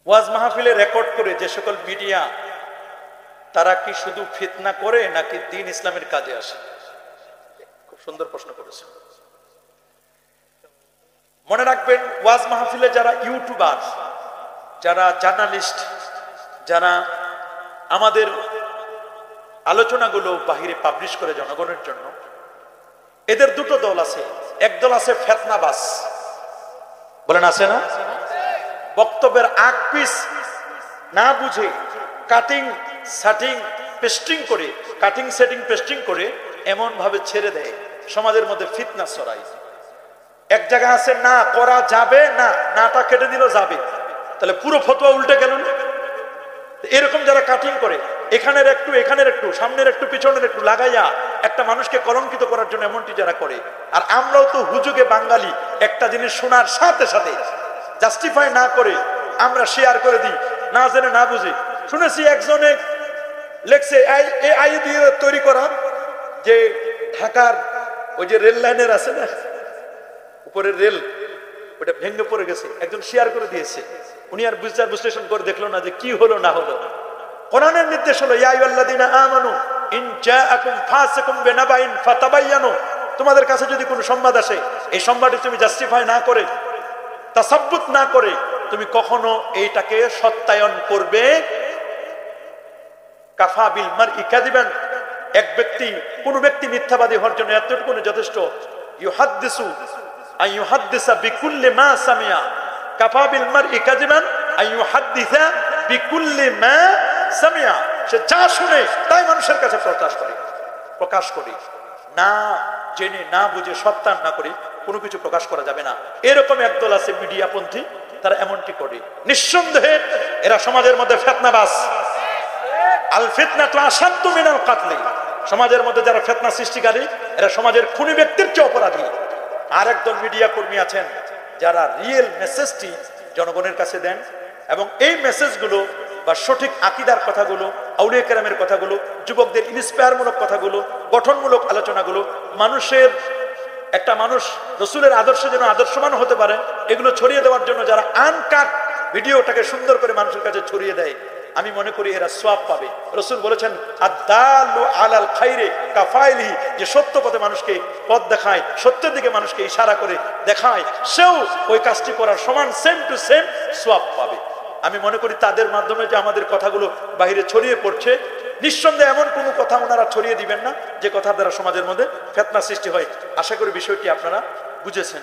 ওয়াজ মাহফিলে রেকর্ড করে যে সকল মিডিয়া, তারা কি শুধু ফিতনা করে নাকি দ্বীন ইসলামের কাজে আসে? খুব সুন্দর প্রশ্ন করেছেন। মনে রাখবেন, ওয়াজ মাহফিলে যারা ইউটিউবার, যারা জার্নালিস্ট, যারা আমাদের আলোচনাগুলো বাহিরে পাবলিশ করে জনগণের জন্য, এদের দুটো দল আছে। একদল আছে ফিতনাবাজ, বলেন আছে না? বক্তব্যের আগ পিস না বুঝে কাটিং সেটিং পেস্টিং করে, কাটিং সেটিং পেস্টিং করে এমন ভাবে ছেড়ে দেয়, সমাজের মধ্যে ফিতনা ছড়ায়। এক জায়গা আছে না করা যাবে না, নাটা কেটে দিল যাবে, তাহলে পুরো ফতোয়া উল্টে গেল না? এরকম যারা কাটিং করে, এখানের একটু এখানের একটু, সামনের একটু পিছনের একটু লাগাইয়া একটা মানুষকে কলঙ্কিত করার জন্য এমনটি যারা করে। আর আমরাও তো হুজুগে বাঙালি, একটা জিনিস শোনার সাথে সাথে জাস্টিফাই না করে আমরা শেয়ার করে দিই, না জেনে না বুঝে। শুনেছি একজনে লেখছে এই দিয়ে তৈরি করা, যে ঢাকার ওই যে রেল লাইনের আছে না উপরের রেল, ওটা ভেঙে পড়ে গেছে, একজন শেয়ার করে দিয়েছে। উনি আর বিচার বিশ্লেষণ করে দেখলো না যে কি হলো না হলো। কোরআনের নির্দেশ হলো ইয়া আইয়ুহাল্লাযীনা আমানু ইন জাআকুম ফাসিকুম বিনাবাইন ফাতাবায়ানু, তোমাদের কাছে যদি কোনো সংবাদ আসে, এই সংবাদটি তুমি জাস্টিফাই না করে, তাসাব্বুত না করে তুমি কখনো এইটাকে সত্যায়ন করবে। কাফা বিল মারই কাযিবান, এক ব্যক্তি, কোন ব্যক্তি মিথ্যাবাদী হওয়ার জন্য এতটুকু যথেষ্ট। ইউহাদ্দিসু আন ইউহাদ্দিসা বিকুল্লি মা সামিয়া, কাফা বিল মারই কাযিবান আন ইউহাদ্দিসা বিকুল্লি মা সামিয়া, সে যা শুনে তাই মানুষের কাছে প্রকাশ করে, না জেনে না বুঝে সত্যায়ন না করে কোনো কিছু প্রকাশ করা যাবে না। এরকম একদল আছে মিডিয়াপন্থী, তারা এমনটি করে। নিঃসন্দেহে এরা সমাজের মধ্যে ফিতনাবাজ। আল ফিতনাতু আশাদ্দু মিনাল কাতল, সমাজের মধ্যে যারা ফিতনা সৃষ্টিকারী, এরা সমাজের খুনি ব্যক্তির চেয়ে অপরাধী। আর একদল মিডিয়া কর্মী আছেন যারা রিয়েল মেসেজটি জনগণের কাছে দেন, এবং এই মেসেজগুলো বা সঠিক আকীদার কথাগুলো, আউলিয়া কেরামের কথাগুলো, যুবকদের ইন্সপায়ারমূলক কথাগুলো, গঠনমূলক আলোচনাগুলো, মানুষের একটা মানুষ রসুলের আদর্শে যেন আদর্শমান হতে পারে, এগুলো ছড়িয়ে দেওয়ার জন্য যারা আনকাট ভিডিওটাকে সুন্দর করে মানুষের কাছে ছড়িয়ে দেয়, আমি মনে করি এরা সওয়াব পাবে। রসুল বলেছেন আদ-দাল্লু আলাল খাইরি কাফাইলিহি, যে সত্য পথে মানুষকে পথ দেখায়, সত্যের দিকে মানুষকে ইশারা করে দেখায়, সেও ওই কাজটি করার সমান সেম টু সেম সওয়াব পাবে। আমি মনে করি তাদের মাধ্যমে যে আমাদের কথাগুলো বাইরে ছড়িয়ে পড়ছে, নিঃসন্দেহে এমন কোনো কথা ওনারা ছড়িয়ে দিবেন না যে কথা দ্বারা সমাজের মধ্যে ফিতনা সৃষ্টি হয়। আশা করি বিষয়টি আপনারা বুঝেছেন।